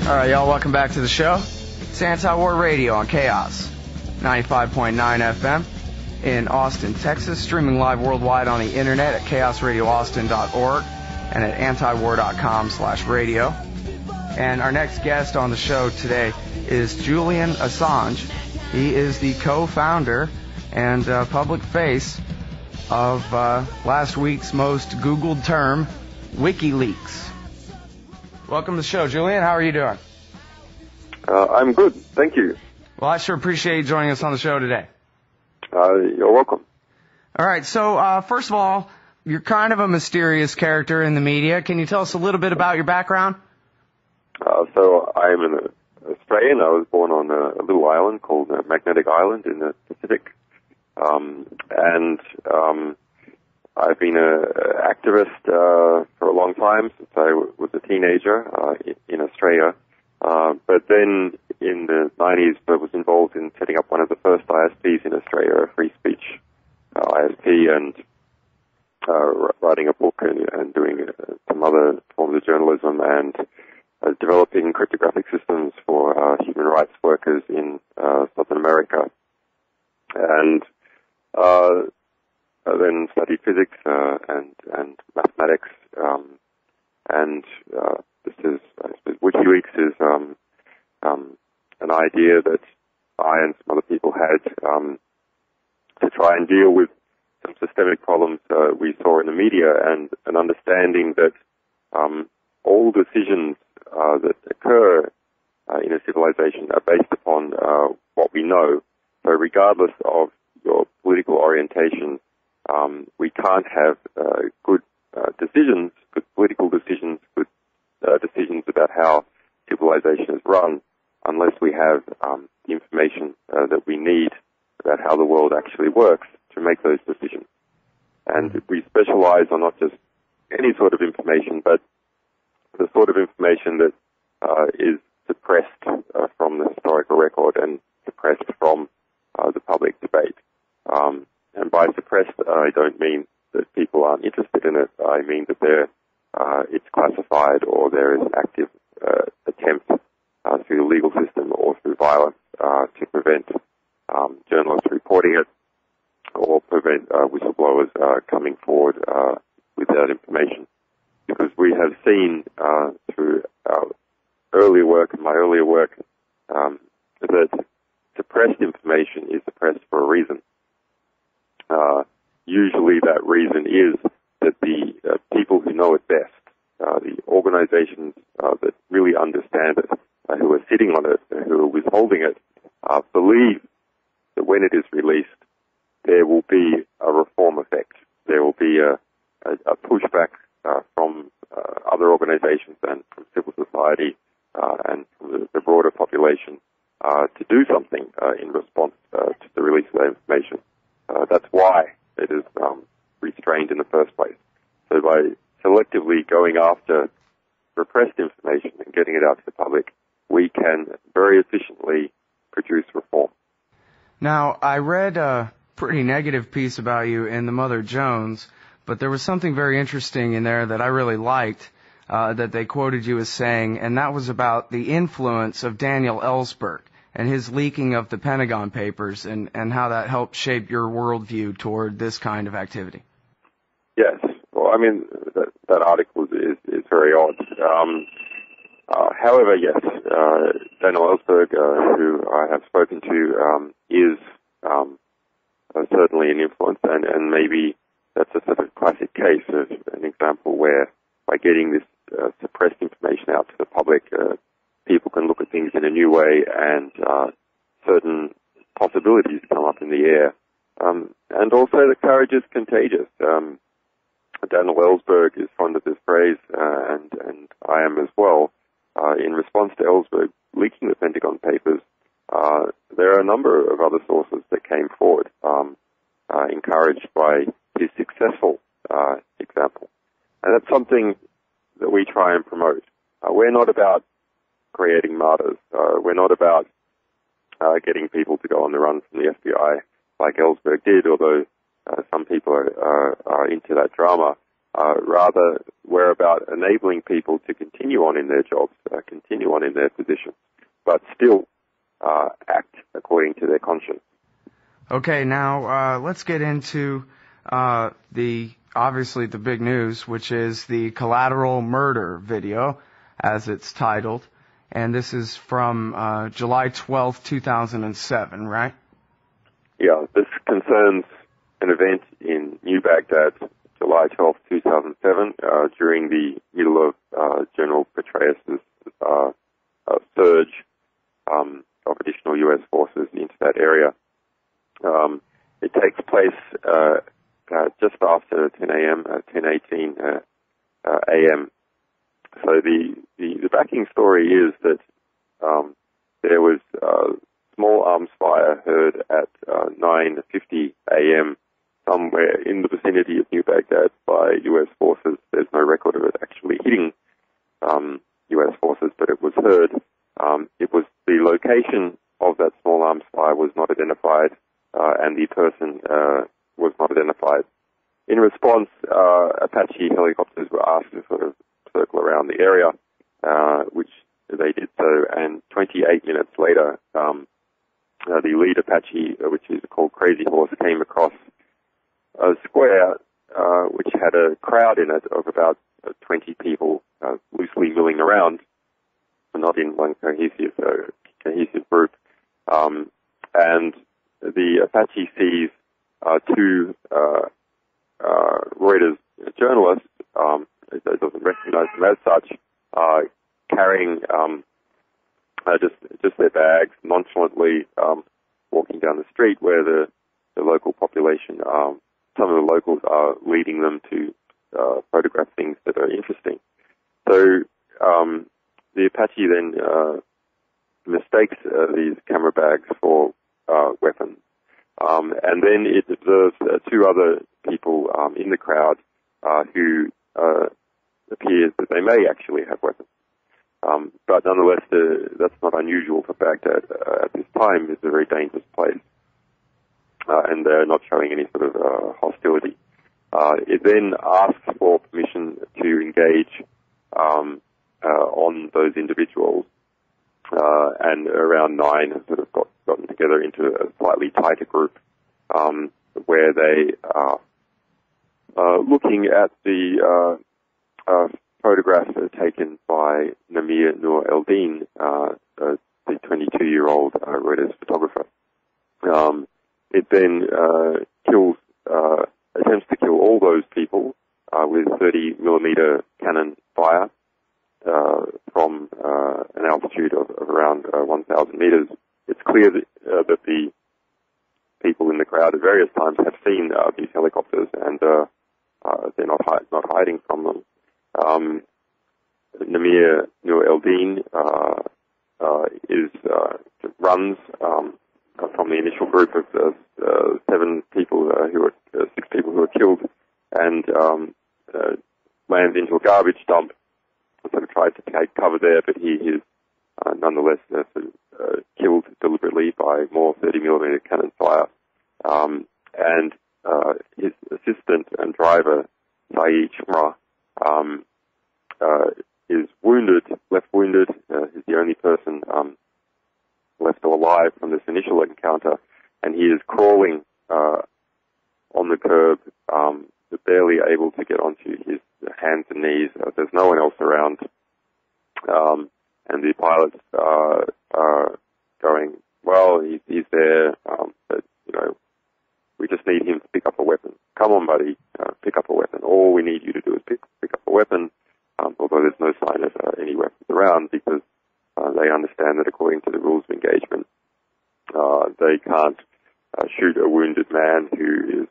All right, y'all, welcome back to the show. It's Antiwar Radio on Chaos, 95.9 FM in Austin, Texas, streaming live worldwide on the internet at chaosradioaustin.org and at antiwar.com/radio. And our next guest on the show today is Julian Assange. He is the co-founder and public face of last week's most Googled term, WikiLeaks. Welcome to the show, Julian. How are you doing? I'm good, thank you. Well, I sure appreciate you joining us on the show today. You're welcome. All right, so first of all, you're kind of a mysterious character in the media. Can you tell us a little bit about your background? So I'm an Australian. I was born on a little island called Magnetic Island in the Pacific. And I've been an activist for a long time, since I was a teenager in Australia. But then in the 90s, I was involved in setting up one of the first ISPs in Australia, a free speech ISP, and writing a book and doing some other forms of journalism and developing cryptographic systems for human rights workers in Southern America. And I then studied physics and mathematics, and this is, I suppose, WikiLeaks is an idea that I and some other people had to try and deal with some systemic problems we saw in the media, and an understanding that all decisions that occur in a civilization are based upon what we know. So regardless of your political orientation, we can't have good decisions, good political decisions, good decisions about how civilization is run, unless we have the information that we need about how the world actually works to make those decisions. And we specialize on not just any sort of information, but the sort of information that is suppressed from the historical record and suppressed from the public debate. And by suppressed, I don't mean that people aren't interested in it. I mean that it's classified, or there is an active attempt through the legal system or through violence to prevent journalists reporting it, or prevent whistleblowers coming forward with that information. Because we have seen through our earlier work and my earlier work that suppressed information is suppressed for a reason. Usually that reason is that the people who know it best, the organizations that really understand it, who are sitting on it, who are withholding it, believe that when it is released, there will be a reform effect. There will be a pushback from other organizations and from civil society and from the broader population to do something in response to the release of that information. That's why it is restrained in the first place. So by selectively going after repressed information and getting it out to the public, we can very efficiently produce reform. Now, I read a pretty negative piece about you in the Mother Jones, but there was something very interesting in there that I really liked that they quoted you as saying, and that was about the influence of Daniel Ellsberg and his leaking of the Pentagon Papers, and how that helped shape your worldview toward this kind of activity. Yes. Well, I mean, that article is very odd. However, yes, Daniel Ellsberg, who I have spoken to, is certainly an influence, and maybe that's a sort of classic case of an example where by getting this suppressed information out to the public, people can look at things in a new way, and certain possibilities come up in the air. And also the courage is contagious. Daniel Ellsberg is fond of this phrase, and I am as well. In response to Ellsberg leaking the Pentagon Papers, there are a number of other sources that came forward, encouraged by his successful example. And that's something that we try and promote. We're not about creating martyrs. We're not about getting people to go on the run from the FBI like Ellsberg did, although some people are into that drama. Rather, we're about enabling people to continue on in their jobs, continue on in their positions, but still act according to their conscience. Okay, now let's get into obviously the big news, which is the Collateral Murder video, as it's titled. And this is from July 12th, 2007, right? Yeah, this concerns an event in New Baghdad, July 12th, 2007, during the middle of General Petraeus' surge of additional U.S. forces into that area. It takes place just after 10 a.m., 10:18 a.m. So the backing story is that there was small arms fire heard at 9:50 a.m. somewhere in the vicinity of New Baghdad by U.S. forces. There's no record of it actually hitting U.S. forces, but it was heard. It was the location of that small arms fire was not identified, and the person was not identified. In response, Apache helicopters were asked to sort of circle around the area, which they did so, and 28 minutes later, the lead Apache, which is called Crazy Horse, came across a square which had a crowd in it of about 20 people loosely milling around, not in one cohesive group. And the Apache sees two Reuters journalists, it doesn't recognize them as such, carrying just their bags nonchalantly, walking down the street where the local population, some of the locals are leading them to photograph things that are interesting. So the Apache then mistakes these camera bags for weapons. And then it observes two other people in the crowd who appears that they may actually have weapons. But nonetheless, that's not unusual for Baghdad at this time. It's a very dangerous place. And they're not showing any sort of hostility. It then asks for permission to engage on those individuals, and around 9 have sort of gotten together into a slightly tighter group, where they are looking at the photograph taken by Namir Nur Eldin, the 22-year-old Reuters photographer. It then attempts to kill all those people with 30mm cannon fire from an altitude of around 1,000 meters. It's clear that the people in the crowd at various times have seen these helicopters, and they're not hiding from them. Namir Nur Eldin runs from the initial group of 6 people who were killed, and lands into a garbage dump. Sort of tried to take cover there, but he is nonetheless killed deliberately by more 30mm cannon fire. And his assistant and driver, Saeed Shmra, is left wounded. He's the only person left alive from this initial encounter, and he is crawling on the curb, barely able to get onto his hands and knees. There's no one else around, and the pilots are going, well, he's there, but, we just need him to pick up a weapon. Come on, buddy, pick up a weapon. All we need you to do is pick up a weapon, although there's no sign of any weapons around, because they understand that according to the rules of engagement, they can't shoot a wounded man who is